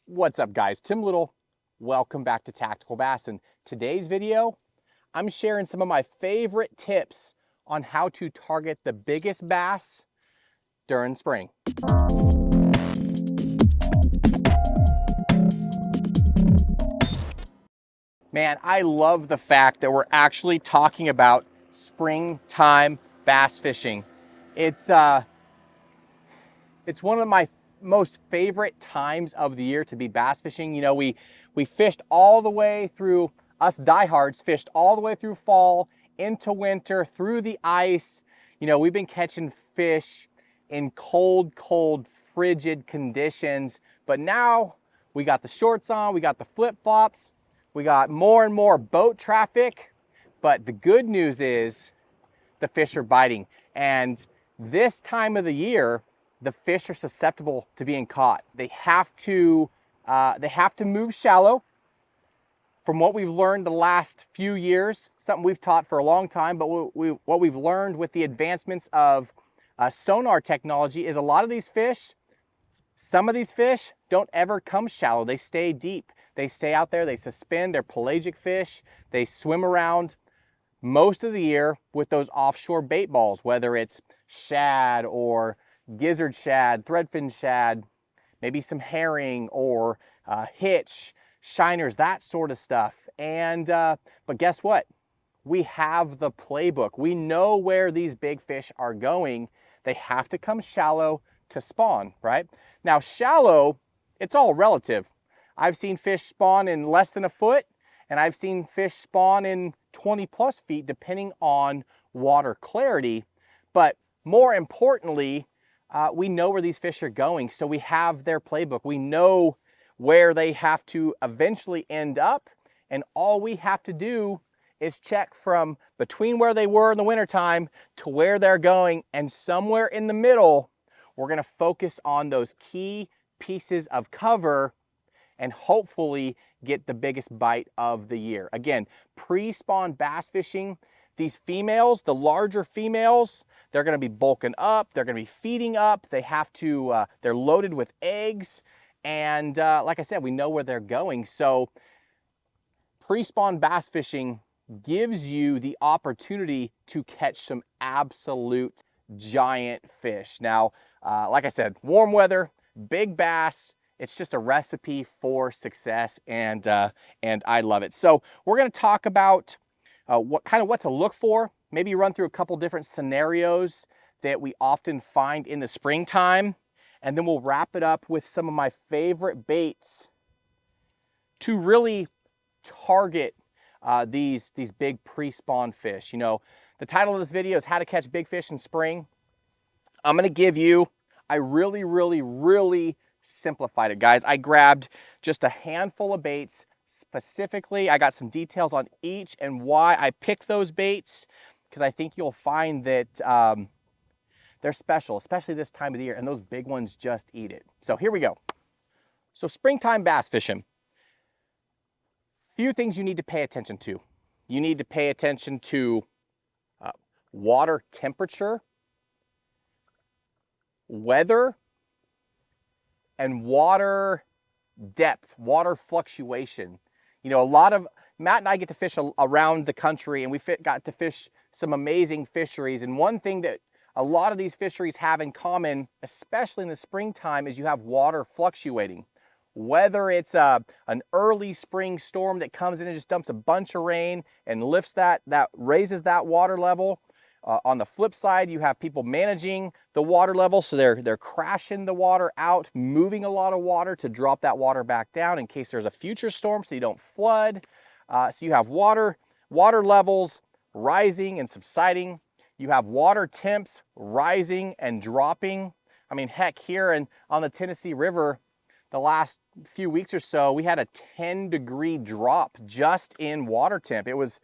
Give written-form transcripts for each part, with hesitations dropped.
What's up, guys? Tim Little. Welcome back to Tactical Bass. In today's video, I'm sharing some of my favorite tips on how to target the biggest bass during spring. Man, I love the fact that we're actually talking about springtime bass fishing. It's one of my most favorite times of the year to be bass fishing. You know, we fished all the way through, us diehards fished all the way through fall, into winter, through the ice. You know, we've been catching fish in cold, frigid conditions. But now we got the shorts on, we got the flip-flops, we got more and more boat traffic. But the good news is the fish are biting. And this time of the year, the fish are susceptible to being caught. They have to move shallow. From what we've learned the last few years, something we've taught for a long time, but what we've learned with the advancements of sonar technology is a lot of these fish, some of these fish don't ever come shallow. They stay deep. They stay out there, they suspend. They're pelagic fish. They swim around most of the year with those offshore bait balls, whether it's shad or gizzard shad, threadfin shad, maybe some herring or hitch, shiners, that sort of stuff. And but guess what? We have the playbook. We know where these big fish are going. They have to come shallow to spawn, right? Now, shallow, it's all relative. I've seen fish spawn in less than a foot, and I've seen fish spawn in 20+ feet, depending on water clarity. But more importantly, we know where these fish are going, so we have their playbook. We know where they have to eventually end up, and all we have to do is check from between where they were in the wintertime to where they're going, and somewhere in the middle, we're gonna focus on those key pieces of cover and hopefully get the biggest bite of the year. Again, pre-spawn bass fishing, these females, the larger females, they're gonna be bulking up, they're gonna be feeding up, they have to, they're loaded with eggs, and like I said, we know where they're going. So pre-spawn bass fishing gives you the opportunity to catch some absolute giant fish. Now, like I said, warm weather, big bass, it's just a recipe for success, and I love it. So we're going to talk about what to look for, maybe run through a couple different scenarios that we often find in the springtime, and then we'll wrap it up with some of my favorite baits to really target these big pre-spawn fish. You know, the title of this video is How to Catch Big Fish in Spring. I'm going to give you, I really simplified it, guys. I grabbed just a handful of baits specifically. I got some details on each and why I picked those baits, because I think you'll find that they're special, especially this time of the year, and those big ones just eat it. So here we go. So springtime bass fishing. Few things you need to pay attention to. You need to pay attention to water temperature, weather, and water depth, water fluctuation. You know, Matt and I get to fish around the country, and we got to fish some amazing fisheries. And one thing that a lot of these fisheries have in common, especially in the springtime, is you have water fluctuating. Whether it's an early spring storm that comes in and just dumps a bunch of rain and lifts that raises that water level. On the flip side, you have people managing the water level, so they're crashing the water out, moving a lot of water to drop that water back down in case there's a future storm so you don't flood. So you have water levels rising and subsiding. You have water temps rising and dropping. I mean, heck, here on the Tennessee River, the last few weeks or so, we had a 10-degree drop just in water temp. It was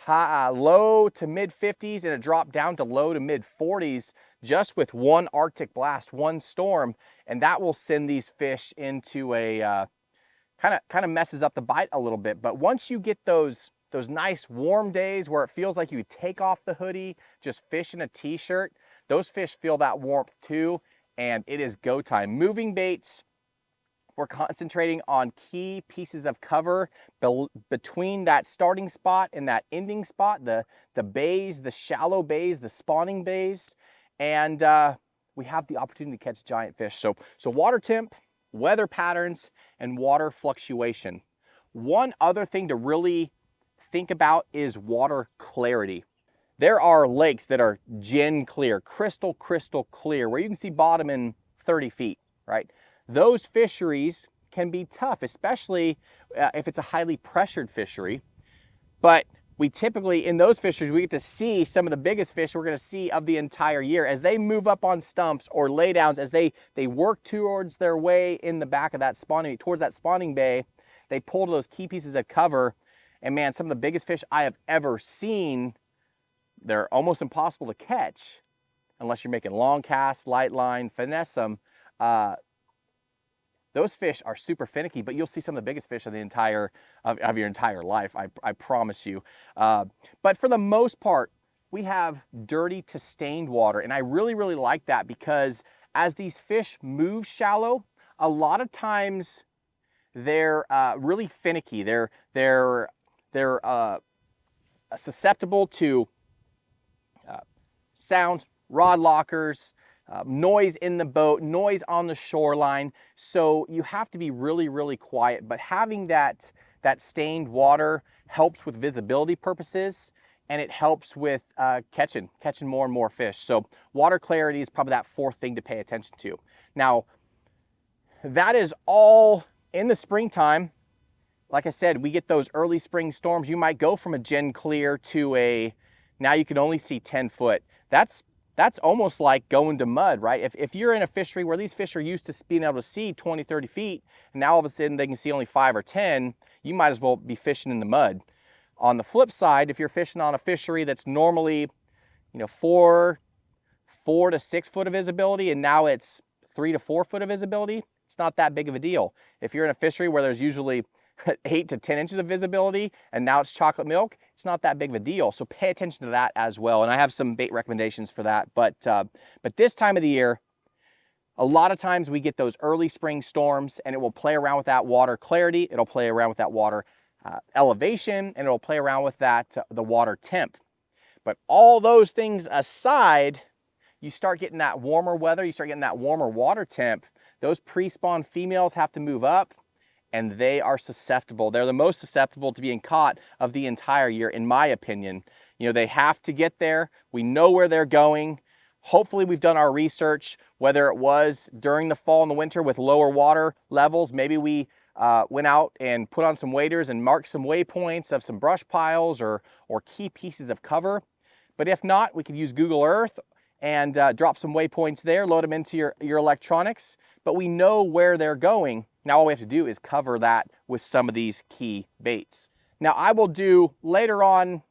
low to mid 50s, and it dropped down to low to mid 40s just with one Arctic blast, one storm, and that will send these fish into a kind of messes up the bite a little bit. But once you get those nice warm days where it feels like you take off the hoodie, just fish in a t-shirt, those fish feel that warmth too, and it is go time. Moving baits, We're concentrating on key pieces of cover between that starting spot and that ending spot, the bays, the shallow bays, the spawning bays, and we have the opportunity to catch giant fish. So water temp, weather patterns, and water fluctuation. One other thing to really think about is water clarity. There are lakes that are gin clear, crystal clear, where you can see bottom in 30 feet, right? Those fisheries can be tough, especially if it's a highly pressured fishery. But we typically, in those fisheries, we get to see some of the biggest fish we're gonna see of the entire year. As they move up on stumps or laydowns, as they work towards their way in the back of that spawning, towards that spawning bay, they pull to those key pieces of cover. And man, some of the biggest fish I have ever seen, they're almost impossible to catch unless you're making long casts, light line, finesse them. Those fish are super finicky, but you'll see some of the biggest fish of the of your entire life, I promise you. But for the most part, we have dirty to stained water, and I really like that, because as these fish move shallow, a lot of times they're really finicky. They're susceptible to sounds, rod lockers, noise in the boat, noise on the shoreline. So you have to be really quiet. But having that stained water helps with visibility purposes, and it helps with catching more and more fish. So water clarity is probably that fourth thing to pay attention to. Now, that is all in the springtime. Like I said, we get those early spring storms. You might go from a gin clear to now you can only see 10 foot. That's almost like going to mud, right? If you're in a fishery where these fish are used to being able to see 20, 30 feet, and now all of a sudden they can see only 5 or 10, you might as well be fishing in the mud. On the flip side, if you're fishing on a fishery that's normally, 4 to 6 foot of visibility, and now it's 3 to 4 foot of visibility, it's not that big of a deal. If you're in a fishery where there's usually 8 to 10 inches of visibility, and now it's chocolate milk, it's not that big of a deal. So pay attention to that as well. And I have some bait recommendations for that. But this time of the year, a lot of times we get those early spring storms, and it will play around with that water clarity. It'll play around with that water elevation, and it'll play around with that the water temp. But all those things aside, you start getting that warmer weather, you start getting that warmer water temp. Those pre-spawn females have to move up, and they are susceptible. They're the most susceptible to being caught of the entire year, in my opinion. They have to get there. We know where they're going. Hopefully we've done our research, whether it was during the fall and the winter with lower water levels. Maybe we went out and put on some waders and marked some waypoints of some brush piles or key pieces of cover. But if not, we could use Google Earth and drop some waypoints there, load them into your electronics. But we know where they're going. Now all we have to do is cover that with some of these key baits. Now I will do later on,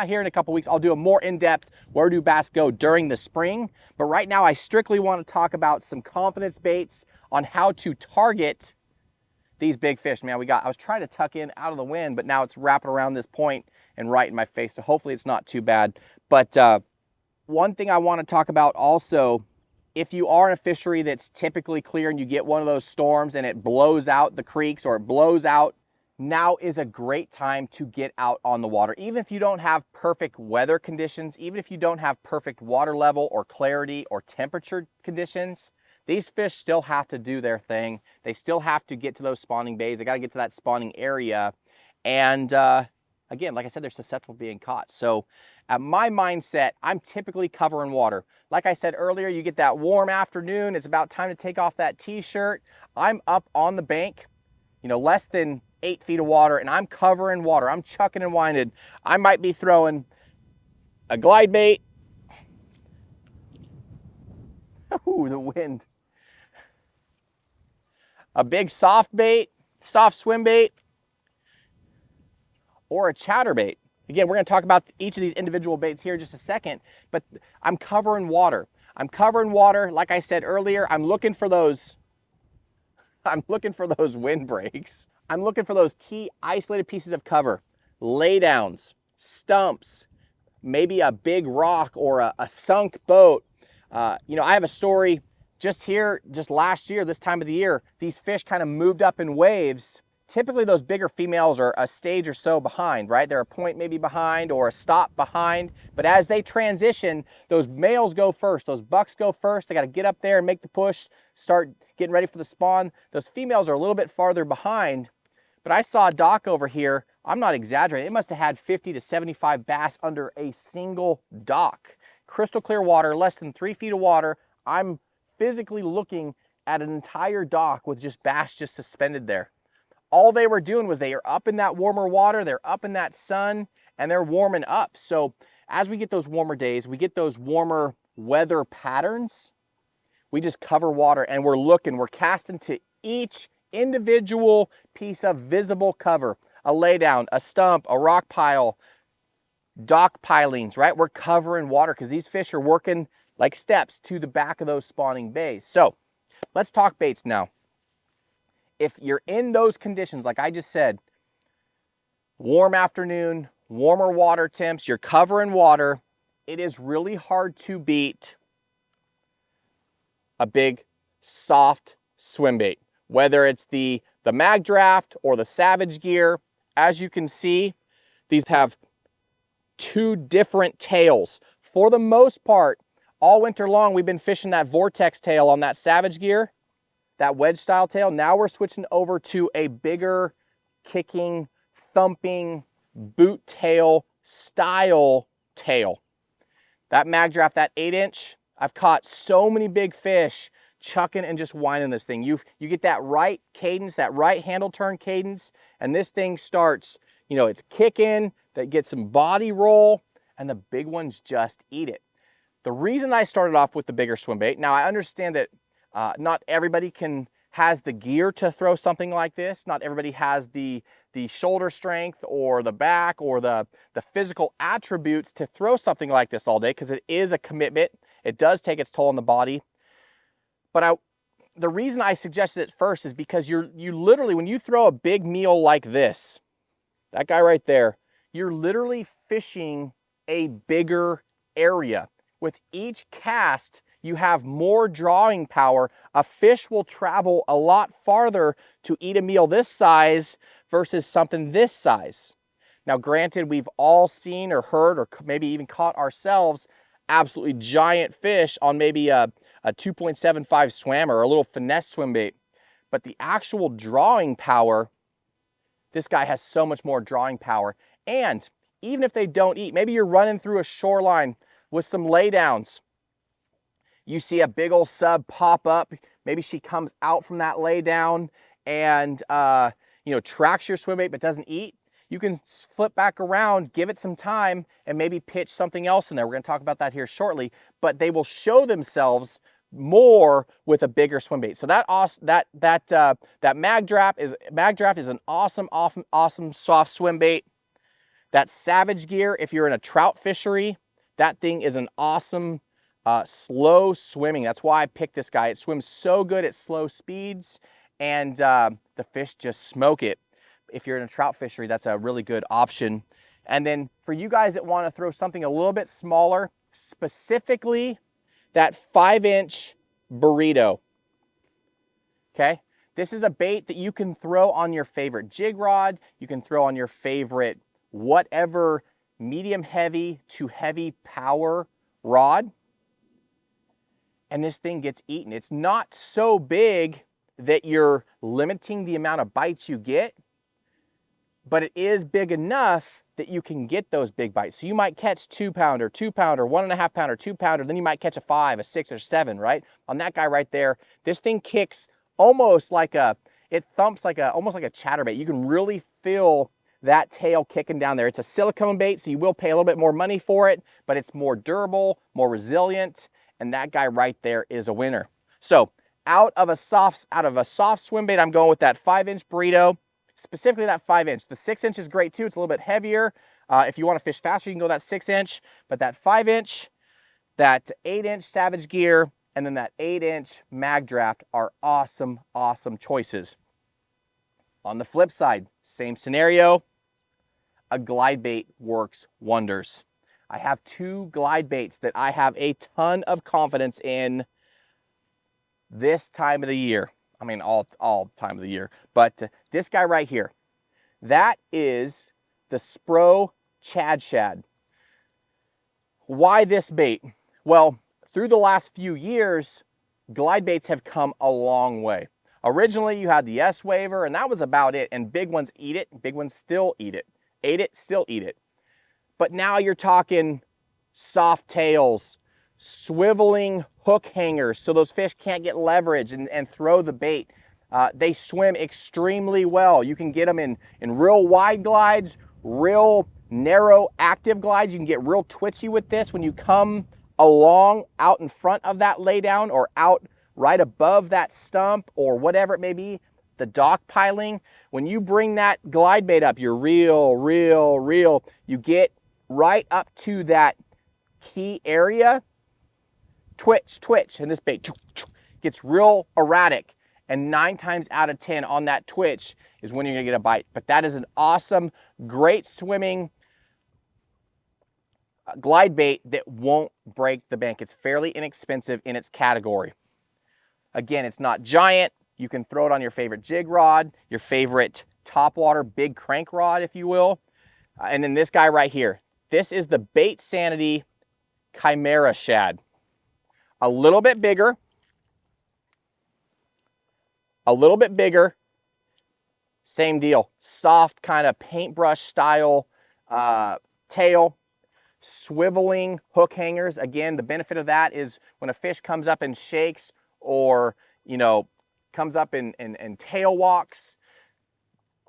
here in a couple weeks, I'll do a more in-depth where do bass go during the spring. But right now I strictly want to talk about some confidence baits on how to target these big fish. Man, I was trying to tuck in out of the wind, but now it's wrapping around this point and right in my face. So hopefully it's not too bad. But one thing I want to talk about also, if you are in a fishery that's typically clear and you get one of those storms and it blows out the creeks or it blows out, now is a great time to get out on the water. Even if you don't have perfect weather conditions, even if you don't have perfect water level or clarity or temperature conditions, these fish still have to do their thing. They still have to get to those spawning bays. They got to get to that spawning area. And again, like I said, they're susceptible to being caught. So at my mindset, I'm typically covering water. Like I said earlier, you get that warm afternoon, it's about time to take off that t-shirt. I'm up on the bank, less than 8 feet of water, and I'm covering water. I'm chucking and winding. I might be throwing a glide bait. Ooh, the wind. A big soft bait, soft swim bait, or a chatterbait. Again, we're going to talk about each of these individual baits here in just a second, but I'm covering water. I'm covering water. Like I said earlier, I'm looking for those windbreaks. I'm looking for those key isolated pieces of cover, laydowns, stumps, maybe a big rock or a sunk boat. I have a story just last year, this time of the year, these fish kind of moved up in waves. Typically those bigger females are a stage or so behind, right? They're a point maybe behind or a stop behind. But as they transition, those males go first, those bucks go first. They got to get up there and make the push, start getting ready for the spawn. Those females are a little bit farther behind. But I saw a dock over here. I'm not exaggerating. It must have had 50 to 75 bass under a single dock. Crystal clear water, less than 3 feet of water. I'm physically looking at an entire dock with just bass just suspended there. All they were doing was they are up in that warmer water, they're up in that sun, and they're warming up. So as we get those warmer days, we get those warmer weather patterns, we just cover water and we're casting to each individual piece of visible cover. A laydown, a stump, a rock pile, dock pilings, right? We're covering water because these fish are working like steps to the back of those spawning bays. So let's talk baits now. If you're in those conditions, like I just said, warm afternoon, warmer water temps, you're covering water, it is really hard to beat a big, soft swim bait. Whether it's the Mag Draft or the Savage Gear, as you can see, these have two different tails. For the most part, all winter long, we've been fishing that vortex tail on that Savage Gear, that wedge style tail. Now we're switching over to a bigger, kicking, thumping, boot tail style tail. That Mag Draft, that 8-inch, I've caught so many big fish chucking and just whining this thing. You get that right cadence, that right handle turn cadence, and this thing starts, you know, it's kicking, that gets some body roll, and the big ones just eat it. The reason I started off with the bigger swim bait, now I understand that not everybody has the gear to throw something like this. Not everybody has the shoulder strength or the back or the physical attributes to throw something like this all day, because it is a commitment. It does take its toll on the body. But the reason I suggested it first is because you literally, when you throw a big meal like this, that guy right there, you're literally fishing a bigger area. With each cast, you have more drawing power. A fish will travel a lot farther to eat a meal this size versus something this size. Now, granted, we've all seen or heard or maybe even caught ourselves absolutely giant fish on maybe a 2.75 swam or a little finesse swim bait. But the actual drawing power, this guy has so much more drawing power. And even if they don't eat, maybe you're running through a shoreline with some laydowns. You see a big old sub pop up. Maybe she comes out from that laydown and tracks your swim bait but doesn't eat. You can flip back around, give it some time, and maybe pitch something else in there. We're going to talk about that here shortly. But they will show themselves more with a bigger swim bait. So that Mag Draft is an awesome soft swim bait. That Savage Gear, if you're in a trout fishery, that thing is an awesome slow swimming. That's why I picked this guy. It swims so good at slow speeds, and the fish just smoke it. If you're in a trout fishery, that's a really good option. And then for you guys that want to throw something a little bit smaller, specifically that 5-inch burrito. Okay, this is a bait that you can throw on your favorite jig rod. You can throw on your favorite whatever medium heavy to heavy power rod. And this thing gets eaten. It's not so big that you're limiting the amount of bites you get, but it is big enough that you can get those big bites. So you might catch 2-pounder, 2-pounder, 1.5-pounder, 2-pounder, then you might catch a 5, a 6, or 7, right? On that guy right there, this thing kicks almost like it thumps almost like a chatterbait. You can really feel that tail kicking down there. It's a silicone bait, so you will pay a little bit more money for it, but it's more durable, more resilient, and that guy right there is a winner. So out of a soft swim bait, I'm going with that 5-inch burrito. Specifically that 5-inch. The 6-inch is great too. It's a little bit heavier. If you want to fish faster, you can go that 6-inch. But that 5-inch, that 8-inch Savage Gear, and then that 8-inch Mag Draft are awesome, awesome choices. On the flip side, same scenario, a glide bait works wonders. I have 2 glide baits that I have a ton of confidence in this time of the year. I mean, all time of the year, but this guy right here, that is the Spro Chad Shad. Why this bait? Well, through the last few years, glide baits have come a long way. Originally, you had the S-Waver, and that was about it, and big ones eat it, big ones still eat it. Ate it, still eat it. But now you're talking soft tails, swiveling hook hangers, so those fish can't get leverage and throw the bait. They swim extremely well. You can get them in real wide glides, real narrow active glides. You can get real twitchy with this when you come along out in front of that laydown or out right above that stump or whatever it may be, the dock piling. When you bring that glide bait up, you're real. You get right up to that key area, twitch, and this bait gets real erratic. And 9 times out of 10 on that twitch is when you're gonna get a bite. But that is an awesome, great swimming glide bait that won't break the bank. It's fairly inexpensive in its category. Again, it's not giant. You can throw it on your favorite jig rod, your favorite topwater big crank rod, if you will. And then this guy right here. This is the Bait Sanity Chimera Shad. A little bit bigger. Same deal. Soft kind of paintbrush style tail. Swiveling hook hangers. Again, the benefit of that is when a fish comes up and shakes or, you know, comes up and tail walks,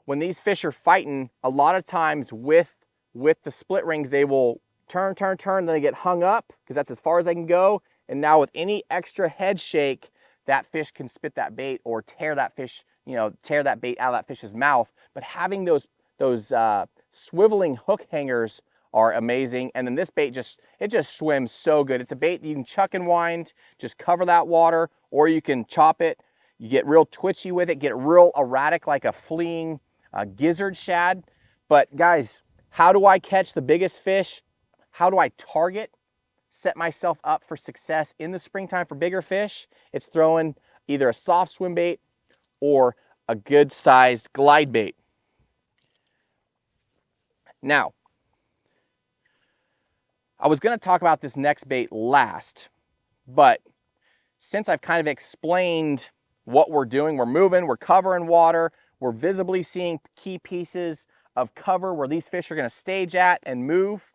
when these fish are fighting, a lot of times with the split rings, they will turn, then they get hung up because that's as far as they can go. And now with any extra head shake, that fish can spit that bait or tear that fish, you know, tear that bait out of that fish's mouth. But having those swiveling hook hangers are amazing. And then this bait it just swims so good. It's a bait that you can chuck and wind, just cover that water, or you can chop it. You get real twitchy with it, get real erratic like a fleeing gizzard shad. But guys, how do I catch the biggest fish? How do I target, set myself up for success in the springtime for bigger fish? It's throwing either a soft swim bait or a good sized glide bait. Now, I was going to talk about this next bait last, but since I've kind of explained what we're doing, we're moving, we're covering water, we're visibly seeing key pieces of cover where these fish are going to stage at and move.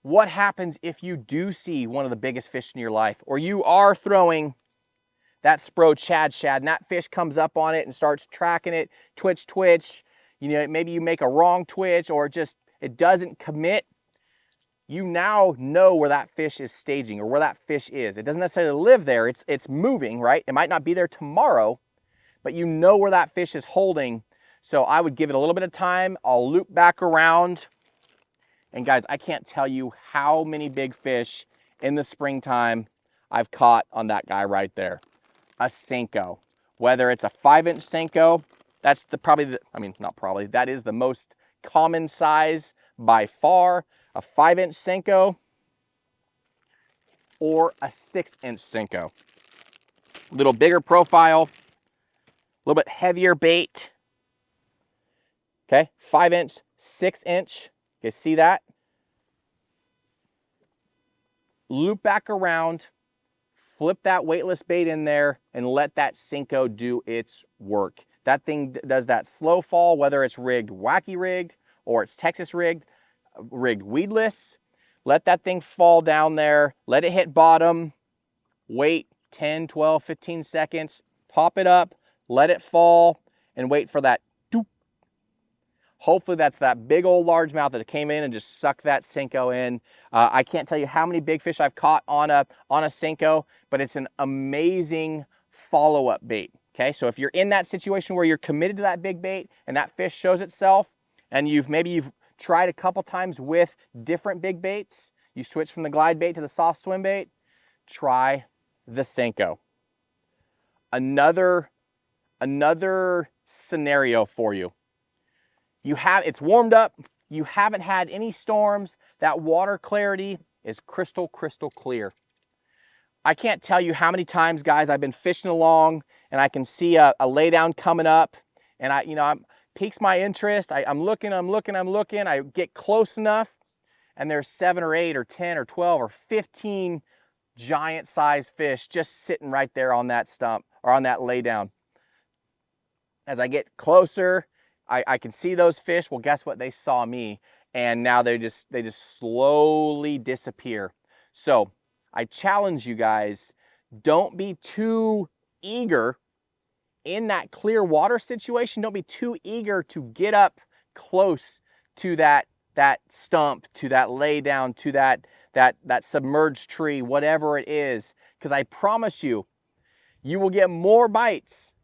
What happens if you do see one of the biggest fish in your life, or you are throwing that Spro Chad Shad and that fish comes up on it and starts tracking it, twitch, you know, maybe you make a wrong twitch or just it doesn't commit. You now know where that fish is staging or where that fish is. It doesn't necessarily live there, it's moving, right? It might not be there tomorrow, but you know where that fish is holding. So I would give it a little bit of time. I'll loop back around. And guys, I can't tell you how many big fish in the springtime I've caught on that guy right there. A Senko. Whether it's a 5-inch Senko, that's that is the most common size by far. A 5-inch Senko or a 6-inch Senko. A little bigger profile, a little bit heavier bait. Okay, 5-inch, 6-inch. You see that? Loop back around, flip that weightless bait in there, and let that Senko do its work. That thing does that slow fall, whether it's rigged, wacky rigged, or it's Texas rigged weedless. Let that thing fall down there, let it hit bottom, wait 10, 12, 15 seconds, pop it up, let it fall, and wait for that doop. Hopefully that's that big old largemouth that came in and just sucked that Senko in. I can't tell you how many big fish I've caught on a Senko, but it's an amazing follow-up bait. Okay, so if you're in that situation where you're committed to that big bait and that fish shows itself, and you've tried a couple times with different big baits, you switch from the glide bait to the soft swim bait, try the Senko. Another scenario for you. It's warmed up, you haven't had any storms, that water clarity is crystal clear. I can't tell you how many times, guys, I've been fishing along and I can see a laydown coming up, and I'm piques my interest. I'm looking, I get close enough, and there's 7 or 8 or 10 or 12 or 15 giant sized fish just sitting right there on that stump or on that laydown. As I get closer, I can see those fish. Well, guess what? They saw me, and now they just slowly disappear. So I challenge you guys, don't be too eager in that clear water situation. Don't be too eager to get up close to that stump, to that laydown, to that submerged tree, whatever it is, because I promise you, you will get more bites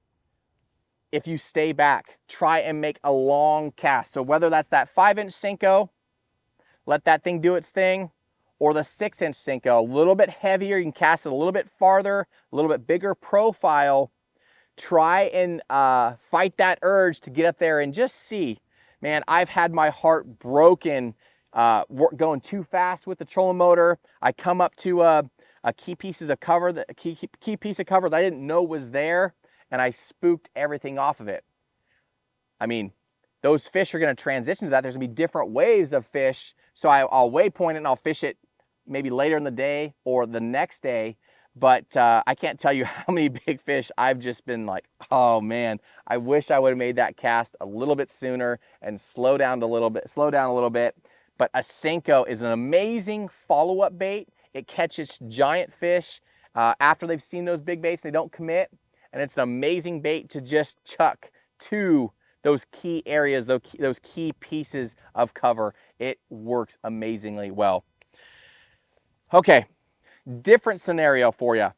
if you stay back. Try and make a long cast. So whether that's that 5-inch Senko, let that thing do its thing, or the 6-inch Senko, a little bit heavier, you can cast it a little bit farther, a little bit bigger profile. Try and fight that urge to get up there and just see. Man, I've had my heart broken going too fast with the trolling motor. I come up to a key piece of cover that I didn't know was there, and I spooked everything off of it. I mean, those fish are going to transition to that. There's going to be different waves of fish, so I'll waypoint it and I'll fish it maybe later in the day or the next day. But I can't tell you how many big fish I've just been like, oh man, I wish I would have made that cast a little bit sooner and slow down a little bit. But a Senko is an amazing follow-up bait. It catches giant fish after they've seen those big baits and they don't commit. And it's an amazing bait to just chuck to those key areas, those key pieces of cover. It works amazingly well. Okay, different scenario for you.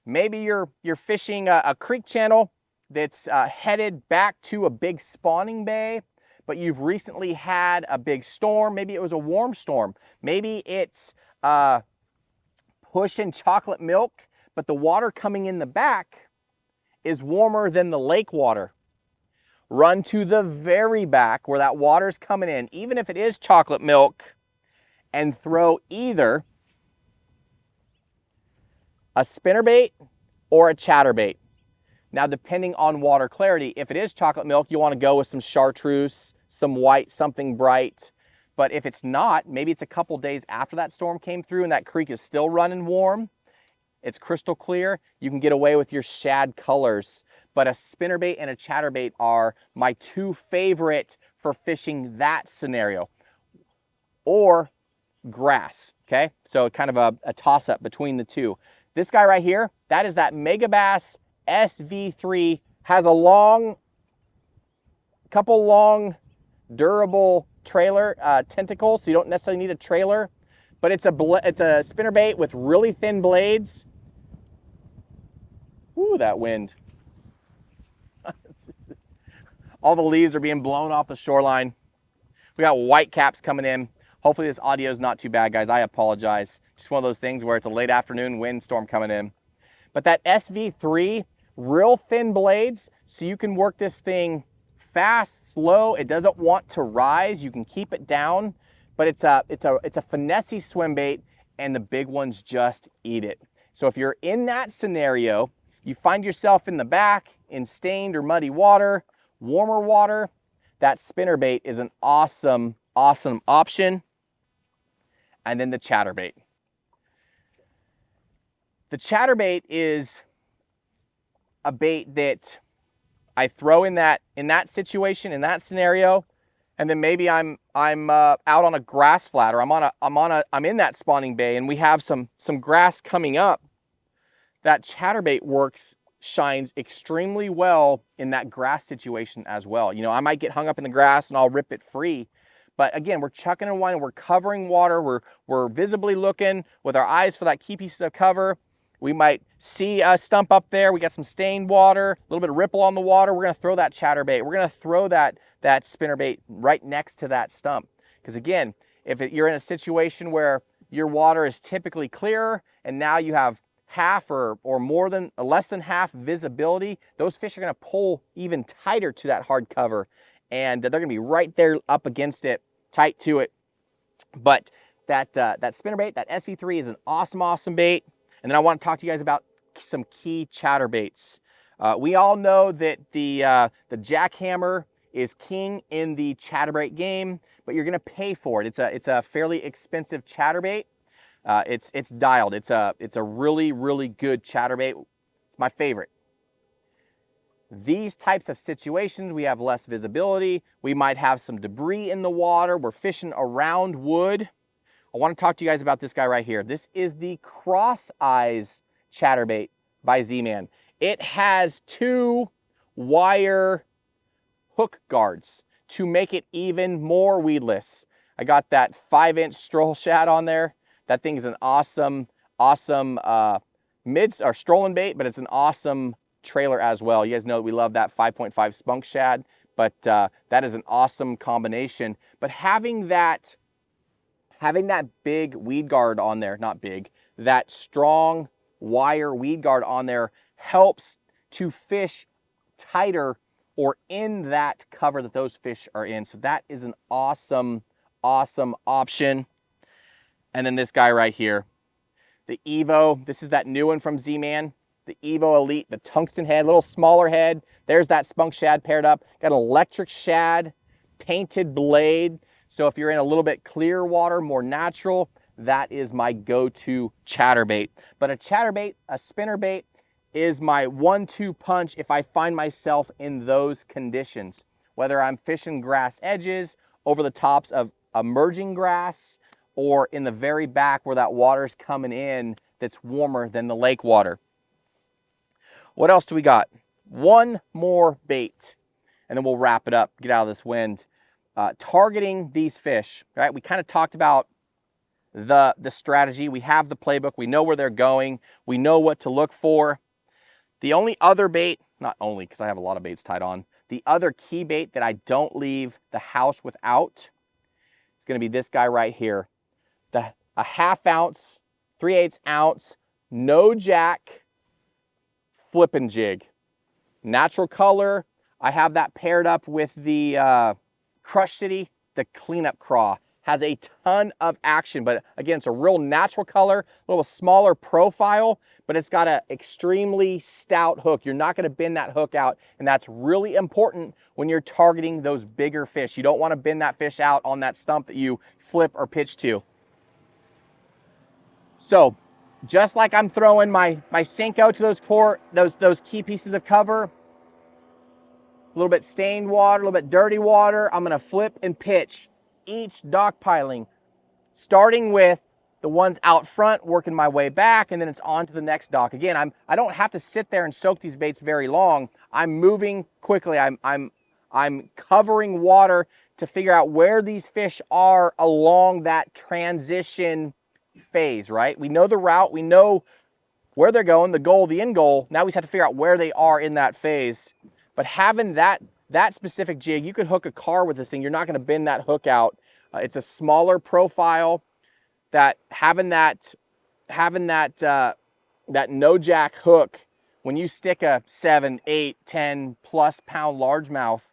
Maybe you're fishing a creek channel that's headed back to a big spawning bay, but you've recently had a big storm. Maybe it was a warm storm. Maybe it's pushing chocolate milk, but the water coming in the back is warmer than the lake water. Run to the very back where that water's coming in, even if it is chocolate milk, and throw either a spinnerbait or a chatterbait. Now, depending on water clarity, if it is chocolate milk, you want to go with some chartreuse, some white, something bright. But if it's not, maybe it's a couple days after that storm came through and that creek is still running warm, it's crystal clear, you can get away with your shad colors. But a spinnerbait and a chatterbait are my two favorite for fishing that scenario. Or grass, okay? So kind of a toss-up between the two. This guy right here, that is that Megabass SV3, has a couple long, durable trailer tentacles, so you don't necessarily need a trailer, but it's a spinnerbait with really thin blades. Ooh, that wind. All the leaves are being blown off the shoreline. We got white caps coming in. Hopefully this audio is not too bad, guys. I apologize. Just one of those things where it's a late afternoon windstorm coming in. But that SV3, real thin blades, so you can work this thing fast, slow. It doesn't want to rise. You can keep it down, but it's a finessey swim bait, and the big ones just eat it. So if you're in that scenario, you find yourself in the back in stained or muddy water, warmer water, that spinnerbait is an awesome, awesome option. And then the chatterbait. The chatterbait is a bait that I throw in that situation, in that scenario, and then maybe I'm out on a grass flat, or I'm in that spawning bay and we have some grass coming up. That chatterbait shines extremely well in that grass situation as well. You know, I might get hung up in the grass and I'll rip it free. But again, we're chucking and winding, we're covering water, we're visibly looking with our eyes for that key pieces of cover. We might see a stump up there, we got some stained water, a little bit of ripple on the water, we're gonna throw that chatterbait. We're gonna throw that spinnerbait right next to that stump. Because again, if you're in a situation where your water is typically clearer and now you have half or less than half visibility, those fish are gonna pull even tighter to that hard cover, and they're gonna be right there up against it, tight to it. But that spinnerbait, that SV3, is an awesome, awesome bait. And then I want to talk to you guys about some key chatterbaits. We all know that the jackhammer is king in the chatterbait game, but you're going to pay for it. It's a fairly expensive chatterbait. It's dialed. It's a really, really good chatterbait. It's my favorite. These types of situations, we have less visibility. We might have some debris in the water. We're fishing around wood. I want to talk to you guys about this guy right here. This is the Cross Eyes chatterbait by Z-Man. It has 2 wire hook guards to make it even more weedless. I got that 5-inch stroll shad on there. That thing is an awesome mid or strolling bait, but it's an awesome trailer as well. You guys know that we love that 5.5 spunk shad, but that is an awesome combination. But having that big weed guard on there, not big, that strong wire weed guard on there helps to fish tighter or in that cover that those fish are in. So that is an awesome, awesome option. And then this guy right here, the Evo, this is that new one from Z-Man, the Evo Elite, the tungsten head, little smaller head. There's that spunk shad paired up. Got an electric shad, painted blade. So if you're in a little bit clear water, more natural, that is my go-to chatterbait. But a chatterbait, a spinnerbait, is my 1-2 punch if I find myself in those conditions. Whether I'm fishing grass edges, over the tops of emerging grass, or in the very back where that water's coming in that's warmer than the lake water. What else do we got? One more bait, and then we'll wrap it up, get out of this wind. Targeting these fish, right? We kind of talked about the strategy. We have the playbook. We know where they're going. We know what to look for. The only other bait, not only because I have a lot of baits tied on, the other key bait that I don't leave the house without is going to be this guy right here. A 1/2 ounce, 3/8 ounce, no jack, flipping jig. Natural color. I have that paired up with the Crush City, the cleanup craw. Has a ton of action, but again, it's a real natural color, a little smaller profile, but it's got an extremely stout hook. You're not gonna bend that hook out, and that's really important when you're targeting those bigger fish. You don't wanna bend that fish out on that stump that you flip or pitch to. So, just like I'm throwing my Senko to those key pieces of cover, a little bit stained water, a little bit dirty water, I'm gonna flip and pitch each dock piling, starting with the ones out front, working my way back, and then it's on to the next dock. Again, I don't have to sit there and soak these baits very long. I'm moving quickly. I'm covering water to figure out where these fish are along that transition phase, right? We know the route, we know where they're going, the goal, the end goal. Now we just have to figure out where they are in that phase. But having that specific jig, you could hook a car with this thing. You're not going to bend that hook out. It's a smaller profile. That having that no jack hook, when you stick a 7, 8, 10 plus pound largemouth,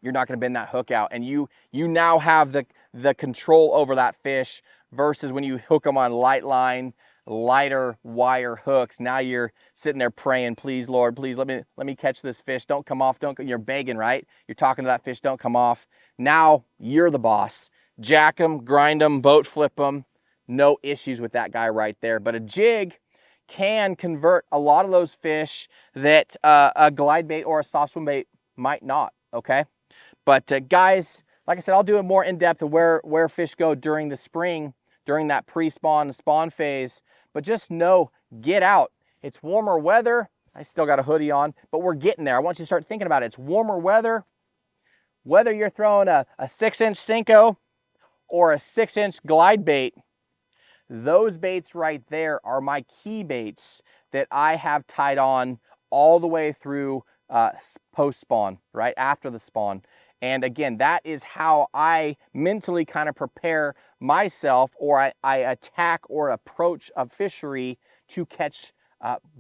you're not going to bend that hook out, and you now have the control over that fish. Versus when you hook them on light line, lighter wire hooks. Now you're sitting there praying, please, Lord, please let me catch this fish. Don't come off. You're begging, right? You're talking to that fish. Don't come off. Now you're the boss. Jack them, grind them, boat flip them. No issues with that guy right there. But a jig can convert a lot of those fish that a glide bait or a soft swim bait might not. Okay, but guys, like I said, I'll do it more in depth of where fish go during the spring, during that pre-spawn, spawn phase. But just know, get out. It's warmer weather. I still got a hoodie on, but we're getting there. I want you to start thinking about it. It's warmer weather. Whether you're throwing a 6-inch Senko or a 6-inch glide bait, those baits right there are my key baits that I have tied on all the way through post-spawn, right after the spawn. And again, that is how I mentally kind of prepare myself, or I attack or approach a fishery to catch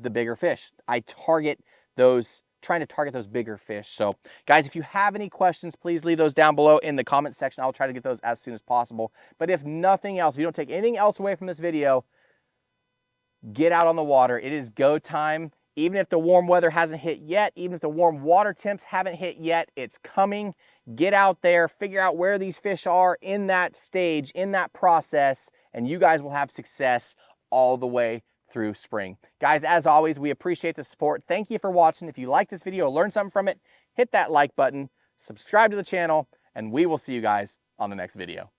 the bigger fish. I target those, trying to target those bigger fish. So guys, if you have any questions, please leave those down below in the comment section. I'll try to get those as soon as possible. But if nothing else, if you don't take anything else away from this video, get out on the water. It is go time. Even if the warm weather hasn't hit yet, even if the warm water temps haven't hit yet, it's coming. Get out there, figure out where these fish are in that stage, in that process, and you guys will have success all the way through spring. Guys, as always, we appreciate the support. Thank you for watching. If you like this video, learn something from it, hit that like button, subscribe to the channel, and we will see you guys on the next video.